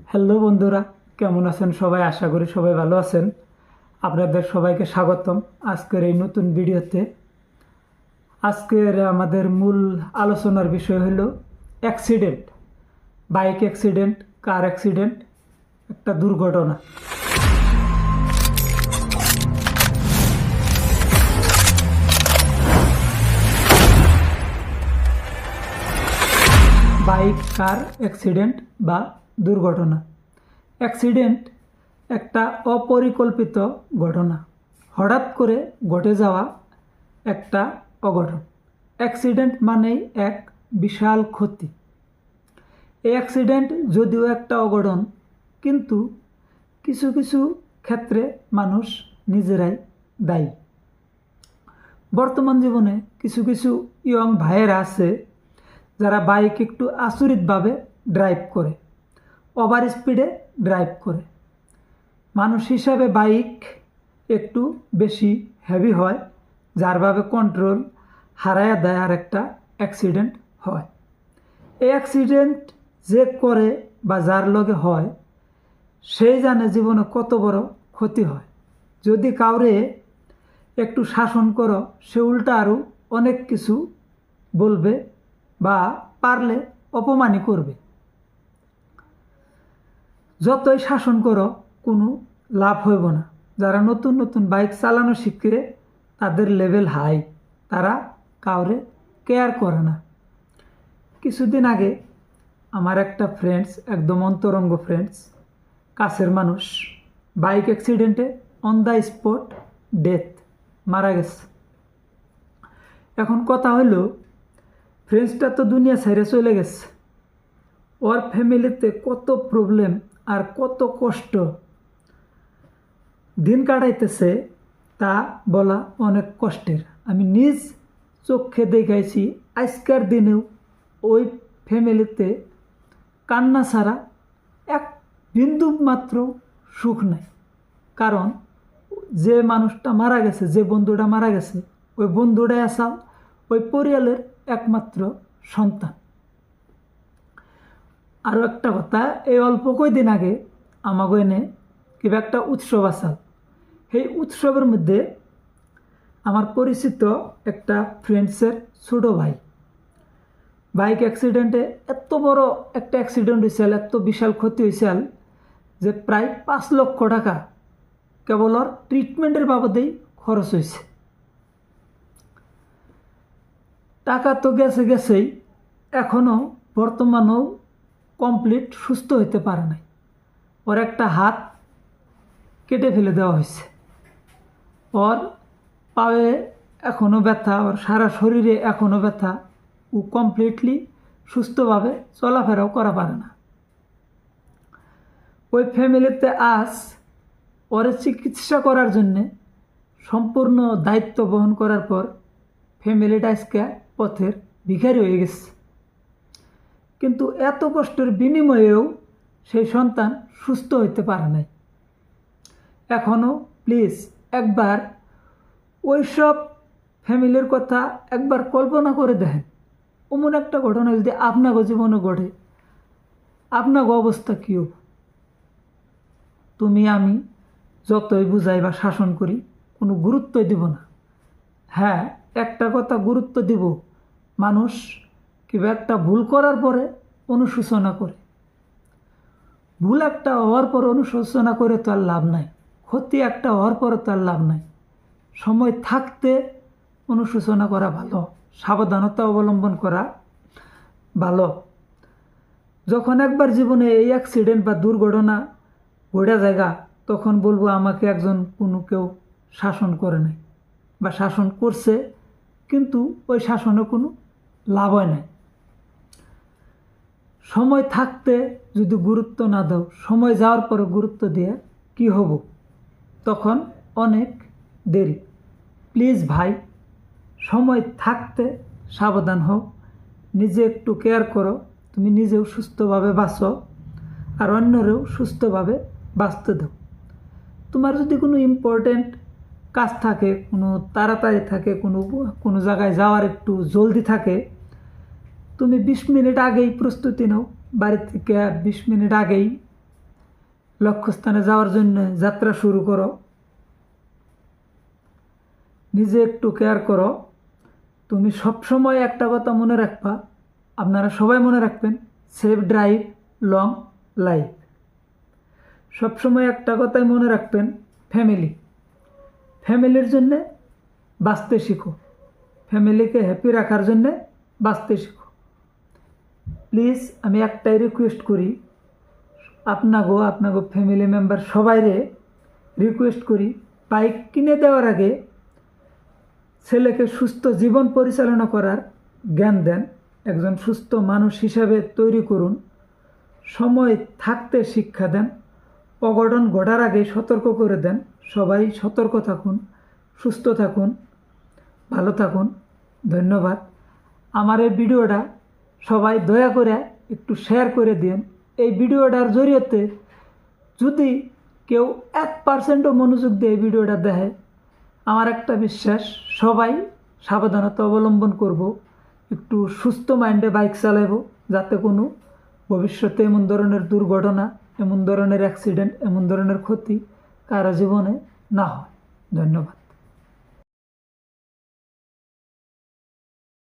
Hello বন্ধুরা, কেমন আছেন সবাই? আশা করি সবাই ভালো আছেন। আপনাদের সবাইকে স্বাগতম আজকের এই নতুন ভিডিওতে। আজকের আমাদের মূল আলোচনার বিষয় হলো অ্যাক্সিডেন্ট, বাইক অ্যাক্সিডেন্ট, কার অ্যাক্সিডেন্ট, একটা দুর্ঘটনা। বাইক কার অ্যাক্সিডেন্ট বা দুর্ঘটনা। অ্যাক্সিডেন্ট একটা অপরিকল্পিত ঘটনা, হঠাৎ করে ঘটে যাওয়া একটা অঘটন। অ্যাক্সিডেন্ট মানেই এক বিশাল ক্ষতি। এই অ্যাক্সিডেন্ট যদিও একটা অঘটন, কিন্তু কিছু কিছু ক্ষেত্রে মানুষ নিজেরাই দায়ী। বর্তমান জীবনে কিছু কিছু ইয়ং ভাইয়েরা আছে যারা বাইক একটু আচরিতভাবে ড্রাইভ করে, ওভার স্পিডে ড্রাইভ করে। মানুষ হিসাবে বাইক একটু বেশি হেভি হয়, যারভাবে কন্ট্রোল হারায়া দেয় আর একটা অ্যাক্সিডেন্ট হয়। এই অ্যাক্সিডেন্ট যে করে বা যার লগে হয় সেই জানে জীবনে কত বড় ক্ষতি হয়। যদি কাউরে একটু শাসন করো, সে উল্টা আরও অনেক কিছু বলবে বা পারলে অপমানই করবে। যতই শাসন করো কোনো লাভ হইব না। যারা নতুন নতুন বাইক চালানো শিখে তাদের লেভেল হাই, তারা কাউরে কেয়ার করে না। কিছুদিন আগে আমার একটা ফ্রেন্ডস, একদম অন্তরঙ্গ ফ্রেন্ডস, কাছের মানুষ, বাইক অ্যাক্সিডেন্টে অন দ্য স্পট ডেথ, মারা গেছে। এখন কথা হইল, ফ্রেন্ডসটা তো দুনিয়া ছেড়ে চলে গেছে, ওর ফ্যামিলিতে কত প্রবলেম আর কত কষ্ট দিন কাটাইতেছে তা বলা অনেক কষ্টের। আমি নিজ চোখে দেখাইছি, আজকের দিনেও ওই ফ্যামিলিতে কান্না ছাড়া এক বিন্দু মাত্র সুখ নাই। কারণ যে মানুষটা মারা গেছে, যে বন্ধুটা মারা গেছে, ওই বন্ধুটাই আসাল ওই পরিয়ালের একমাত্র সন্তান। আরও একটা কথা, এই অল্প কয়েকদিন আগে আমাকে এনে কিবা একটা উৎসব আসাল। সেই উৎসবের মধ্যে আমার পরিচিত একটা ফ্রেন্ডসের ছোটো ভাই বাইক অ্যাক্সিডেন্টে, এত বড় একটা অ্যাক্সিডেন্ট হয়েছিল, এত বিশাল ক্ষতি হয়েছিল যে প্রায় 5 লক্ষ টাকা কেবল ওর ট্রিটমেন্টের বাবদেই খরচ হয়েছে। টাকা তো গেছে গেছেই, এখনও বর্তমানেও কমপ্লিট সুস্থ হইতে পারে নাই। ওর একটা হাত কেটে ফেলে দেওয়া হয়েছে, ওর পায়ে এখনও ব্যথা, ওর সারা শরীরে এখনও ব্যথা। ও কমপ্লিটলি সুস্থভাবে চলাফেরাও করা পারে না। ওই ফ্যামিলিতে আজ ওরে চিকিৎসা করার জন্যে সম্পূর্ণ দায়িত্ব বহন করার পর ফ্যামিলিটা আজকে পথের ভিখারি হয়ে গেছে। কিন্তু এত কষ্টের বিনিময়েও সেই সন্তান সুস্থ হইতে পারে নাই। এখনও প্লিজ একবার ওইসব ফ্যামিলির কথা একবার কল্পনা করে দেখেন। এমন একটা ঘটনা যদি আপনাকে জীবনে ঘটে, আপনাকে অবস্থা কী হবে? তুমি আমি যতই বুঝাই বা শাসন করি, কোনো গুরুত্বই দিব না। হ্যাঁ, একটা কথা গুরুত্ব দিব, মানুষ কিংবা একটা ভুল করার পরে অনুশোচনা করে। ভুল একটা হওয়ার পর অনুশোচনা করে তো আর লাভ নাই, ক্ষতি একটা হওয়ার পরে তো আর লাভ নাই। সময় থাকতে অনুশোচনা করা ভালো, সাবধানতা অবলম্বন করা ভালো। যখন একবার জীবনে এই অ্যাক্সিডেন্ট বা দুর্ঘটনা ঘটে জায়গা, তখন বলবো আমাকে একজন কোনো কেউ শাসন করে নাই বা শাসন করছে, কিন্তু ওই শাসনে কোনো লাভ হয় নাই। সময় থাকতে যদি গুরুত্ব না দাও, সময় যাওয়ার পরে গুরুত্ব দিয়ে কি হব? তখন অনেক দেরি। প্লিজ ভাই, সময় থাকতে সাবধান হও, নিজে একটু কেয়ার করো, তুমি নিজেও সুস্থভাবে বাঁচো আর অন্যরেও সুস্থভাবে বাঁচতে দাও। তোমার যদি কোনো ইম্পর্টেন্ট কাজ থাকে, কোনো তাড়াতাড়ি থাকে, কোনো জায়গায় যাওয়ার একটু জলদি থাকে, তুমি 20 মিনিট আগেই প্রস্তুতি নাও। বাড়ি থেকে 20 মিনিট আগেই লক্ষ্যস্থানে যাওয়ার জন্য যাত্রা শুরু করো। নিজে একটু কেয়ার করো। তুমি সবসময় একটা কথা মনে রাখবা, আপনারা সবাই মনে রাখবেন, সেফ ড্রাইভ লং লাইফ। সবসময় একটা কথাই মনে রাখবেন, ফ্যামিলির জন্যে বাঁচতে শিখো, ফ্যামিলিকে হ্যাপি রাখার জন্যে বাঁচতে শিখো। প্লিজ আমি একটাই রিকোয়েস্ট করি, আপনাগো ফ্যামিলি মেম্বার সবাইরে রিকোয়েস্ট করি, বাইক কিনে দেওয়ার আগে ছেলেকে সুস্থ জীবন পরিচালনা করার জ্ঞান দেন, একজন সুস্থ মানুষ হিসাবে তৈরি করুন, সময় থাকতে শিক্ষা দেন, অঘটন ঘটার আগে সতর্ক করে দেন। সবাই সতর্ক থাকুন, সুস্থ থাকুন, ভালো থাকুন। ধন্যবাদ। আমার এই ভিডিওটা সবাই দয়া করে একটু শেয়ার করে দিন। এই ভিডিওটার জরিয়তে যদি কেউ 1%ও মনোযোগ দিয়ে এই ভিডিওটা দেখে, আমার একটা বিশ্বাস, সবাই সাবধানতা অবলম্বন করব, একটু সুস্থ মাইন্ডে বাইক চালাবো, যাতে কোনো ভবিষ্যতে এমন ধরনের দুর্ঘটনা, এমন ধরনের অ্যাক্সিডেন্ট, এমন ধরনের ক্ষতি কারো জীবনে না হয়। ধন্যবাদ।